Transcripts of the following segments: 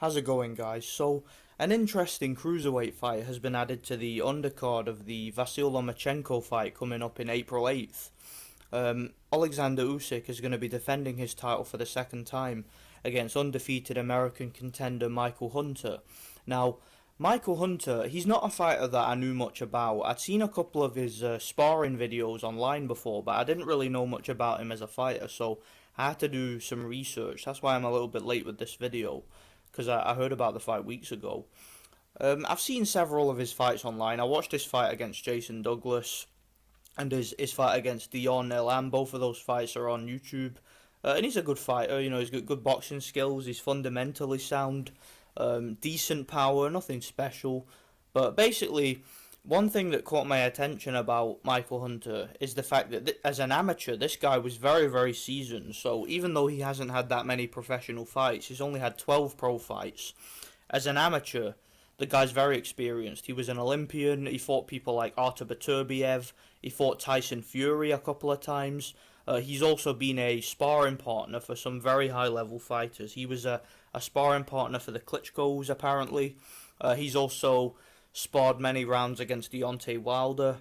How's it going, guys? So, an interesting cruiserweight fight has been added to the undercard of the Vasyl Lomachenko fight coming up in April 8th. Oleksandr Usyk is going to be defending his title for the second time against undefeated American contender Michael Hunter. Now, Michael Hunter, he's not a fighter that I knew much about. I'd seen a couple of his sparring videos online before, but I didn't really know much about him as a fighter, so I had to do some research. That's why I'm a little bit late with this video, because I heard about the fight weeks ago. I've seen several of his fights online. I watched his fight against Jason Douglas and his fight against Dion Elam. Both of those fights are on YouTube. And he's a good fighter, he's got good boxing skills, he's fundamentally sound, decent power, nothing special. But basically, one thing that caught my attention about Michael Hunter is the fact that as an amateur, this guy was very, very seasoned. So even though he hasn't had that many professional fights, he's only had 12 pro fights. As an amateur, the guy's very experienced. He was an Olympian, he fought people like Artur Beterbiev, he fought Tyson Fury a couple of times. He's also been a sparring partner for some very high-level fighters. He was a sparring partner for the Klitschko's, apparently. He's also sparred many rounds against Deontay Wilder.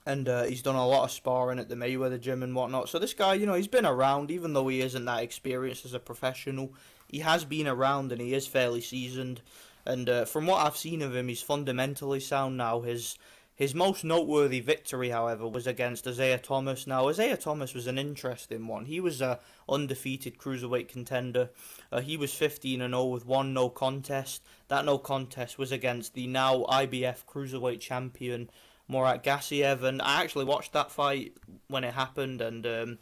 And he's done a lot of sparring at the Mayweather gym and whatnot. So this guy, he's been around, even though he isn't that experienced as a professional. He has been around and he is fairly seasoned. And from what I've seen of him, he's fundamentally sound now. His most noteworthy victory, however, was against Isaiah Thomas. Now, Isaiah Thomas was an interesting one. He was a undefeated cruiserweight contender. He was 15-0 with one no contest. That no contest was against the now IBF cruiserweight champion Murat Gassiev. And I actually watched that fight when it happened. And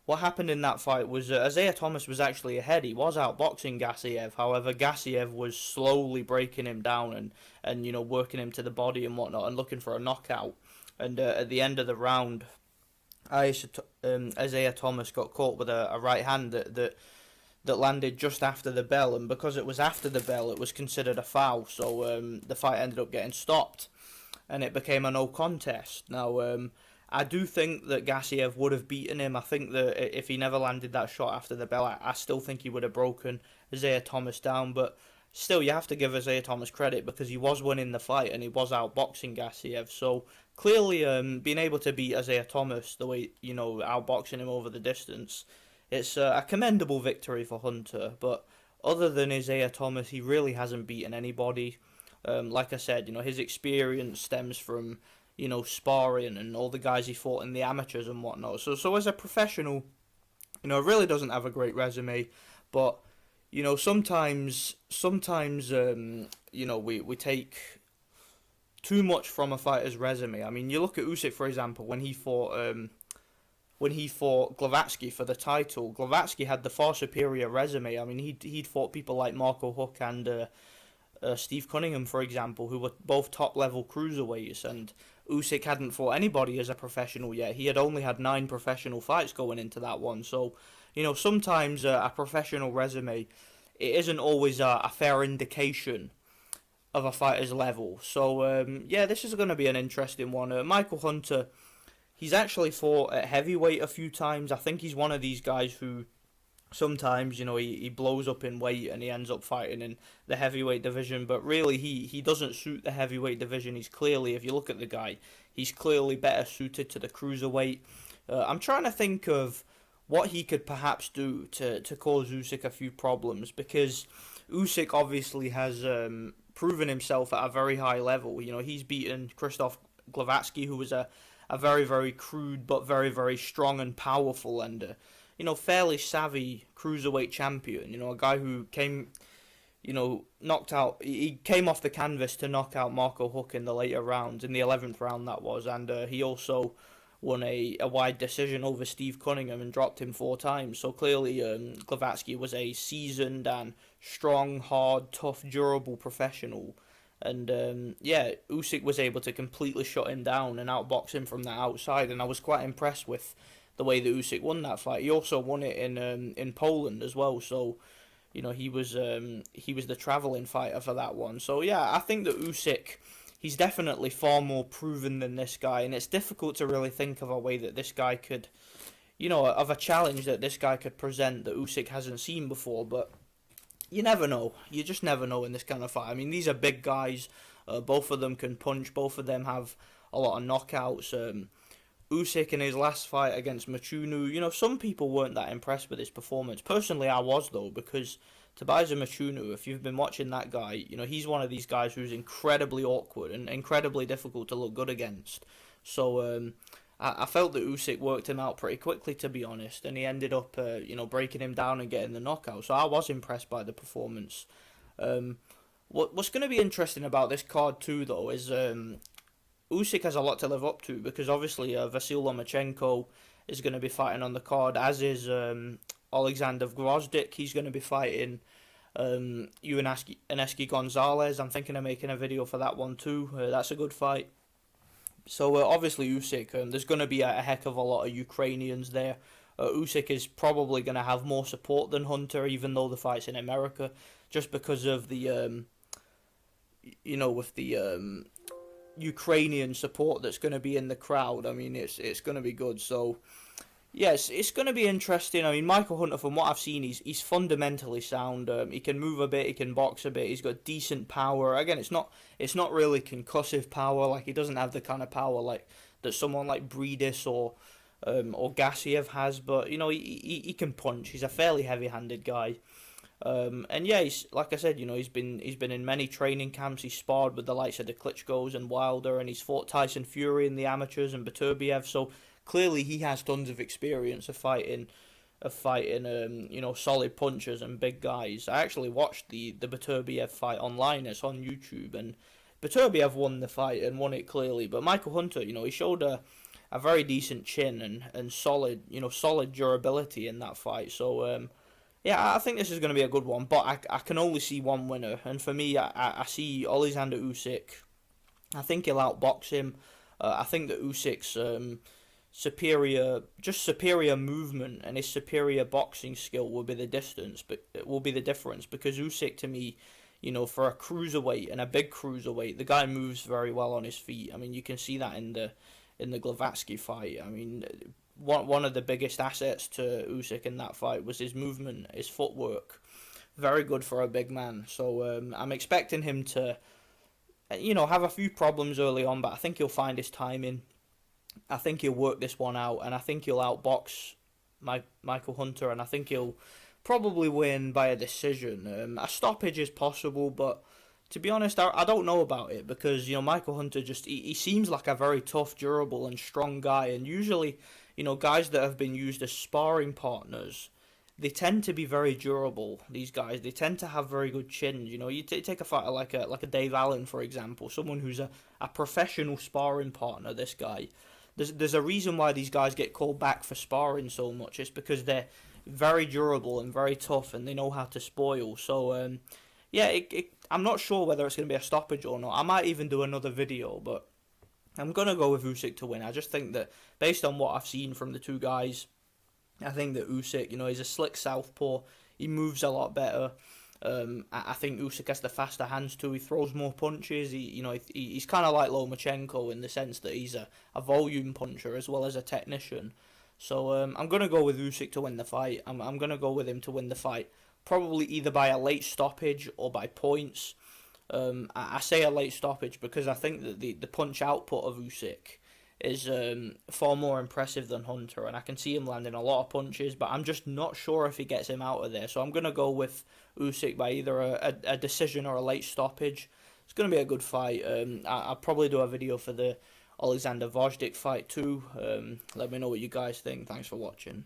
what happened in that fight was Isaiah Thomas was actually ahead. He was outboxing Gassiev. However, Gassiev was slowly breaking him down and working him to the body and whatnot and looking for a knockout. And at the end of the round, Isaiah Thomas got caught with a right hand that landed just after the bell. And because it was after the bell, it was considered a foul. So the fight ended up getting stopped. And it became a no contest. Now, I do think that Gassiev would have beaten him. I think that if he never landed that shot after the bell, I still think he would have broken Isaiah Thomas down. But still, you have to give Isaiah Thomas credit because he was winning the fight and he was outboxing Gassiev. So clearly, being able to beat Isaiah Thomas the way, outboxing him over the distance, it's a commendable victory for Hunter. But other than Isaiah Thomas, he really hasn't beaten anybody. Like I said, his experience stems from sparring and all the guys he fought in the amateurs and whatnot. So as a professional, really doesn't have a great resume. But, sometimes we take too much from a fighter's resume. I mean, you look at Usyk, for example, when he fought Glavatsky for the title. Glavatsky had the far superior resume. I mean, he'd fought people like Marco Huck and Steve Cunningham, for example, who were both top-level cruiserweights, and Usyk hadn't fought anybody as a professional yet. He had only had 9 professional fights going into that one. So, sometimes a professional resume, it isn't always a fair indication of a fighter's level. So, this is going to be an interesting one. Michael Hunter, he's actually fought at heavyweight a few times. I think he's one of these guys who sometimes, he blows up in weight and he ends up fighting in the heavyweight division. But really, he doesn't suit the heavyweight division. He's clearly, if you look at the guy, he's clearly better suited to the cruiserweight. I'm trying to think of what he could perhaps do to cause Usyk a few problems. Because Usyk obviously has proven himself at a very high level. He's beaten Krzysztof Glavatsky, who was a very, very crude but very, very strong and powerful and fairly savvy cruiserweight champion. A guy who came, knocked out. He came off the canvas to knock out Marco Huck in the later rounds, in the 11th round that was, and he also won a wide decision over Steve Cunningham and dropped him 4 times. So clearly, Glavatsky was a seasoned and strong, hard, tough, durable professional. And Usyk was able to completely shut him down and outbox him from the outside, and I was quite impressed with the way that Usyk won that fight. He also won it in Poland as well, so he was the travelling fighter for that one. So I think that Usyk, he's definitely far more proven than this guy, and it's difficult to really think of a way that this guy could, of a challenge that this guy could present that Usyk hasn't seen before. But you never know. You just never know in this kind of fight. I mean, these are big guys. Both of them can punch. Both of them have a lot of knockouts. Usyk in his last fight against Machunu, some people weren't that impressed with his performance. Personally, I was, though, because Tobias Machunu, if you've been watching that guy, he's one of these guys who's incredibly awkward and incredibly difficult to look good against. So I felt that Usyk worked him out pretty quickly, to be honest, and he ended up, breaking him down and getting the knockout. So I was impressed by the performance. What's going to be interesting about this card too, though, is Usyk has a lot to live up to, because obviously Vasyl Lomachenko is going to be fighting on the card, as is Oleksandr Usyk. He's going to be fighting Enesky Gonzalez. I'm thinking of making a video for that one too. That's a good fight. So obviously Usyk, there's going to be a heck of a lot of Ukrainians there. Usyk is probably going to have more support than Hunter, even though the fight's in America, just because of the with the Ukrainian support that's going to be in the crowd. I mean, it's going to be good. So yes, it's going to be interesting. I mean, Michael Hunter, from what I've seen, he's fundamentally sound. He can move a bit, he can box a bit. He's got decent power. Again, it's not really concussive power. Like, he doesn't have the kind of power like that someone like Bridis or Gassiev has. But he can punch. He's a fairly heavy-handed guy. And yeah, he's, like I said, he's been in many training camps. He's sparred with the likes of the Klitschko's and Wilder, and he's fought Tyson Fury in the amateurs and Beterbiev. So clearly he has tons of experience of fighting solid punchers and big guys. I actually watched the Beterbiev fight online. It's on YouTube, and Beterbiev won the fight and won it clearly. But Michael Hunter, he showed a very decent chin and solid durability in that fight. So yeah, I think this is going to be a good one, but I can only see one winner, and for me, I see Oleksandr Usyk. I think he'll outbox him. I think that Usyk's superior movement and his superior boxing skill will be the difference. Because Usyk, to me, for a cruiserweight and a big cruiserweight, the guy moves very well on his feet. I mean, you can see that in the Glavatsky fight. I mean, one of the biggest assets to Usyk in that fight was his movement, his footwork. Very good for a big man. So I'm expecting him to, have a few problems early on, but I think he'll find his timing. I think he'll work this one out, and I think he'll outbox Michael Hunter, and I think he'll probably win by a decision. A stoppage is possible, but to be honest, I don't know about it, because Michael Hunter he seems like a very tough, durable, and strong guy, and usually, guys that have been used as sparring partners, they tend to be very durable. These guys, they tend to have very good chins. You take a fighter like a Dave Allen, for example, someone who's a professional sparring partner. This guy, there's a reason why these guys get called back for sparring so much. It's because they're very durable and very tough, and they know how to spoil. So yeah, I'm not sure whether it's going to be a stoppage or not. I might even do another video, but I'm going to go with Usyk to win. I just think that, based on what I've seen from the two guys, I think that Usyk, he's a slick southpaw. He moves a lot better. I think Usyk has the faster hands too. He throws more punches. He's kind of like Lomachenko in the sense that he's a volume puncher as well as a technician. So I'm going to go with Usyk to win the fight. I'm going to go with him to win the fight. Probably either by a late stoppage or by points. I say a late stoppage because I think that the punch output of Usyk is far more impressive than Hunter, and I can see him landing a lot of punches, but I'm just not sure if he gets him out of there. So I'm going to go with Usyk by either a decision or a late stoppage. It's going to be a good fight. I'll probably do a video for the Oleksandr Usyk fight too. Let me know what you guys think. Thanks for watching.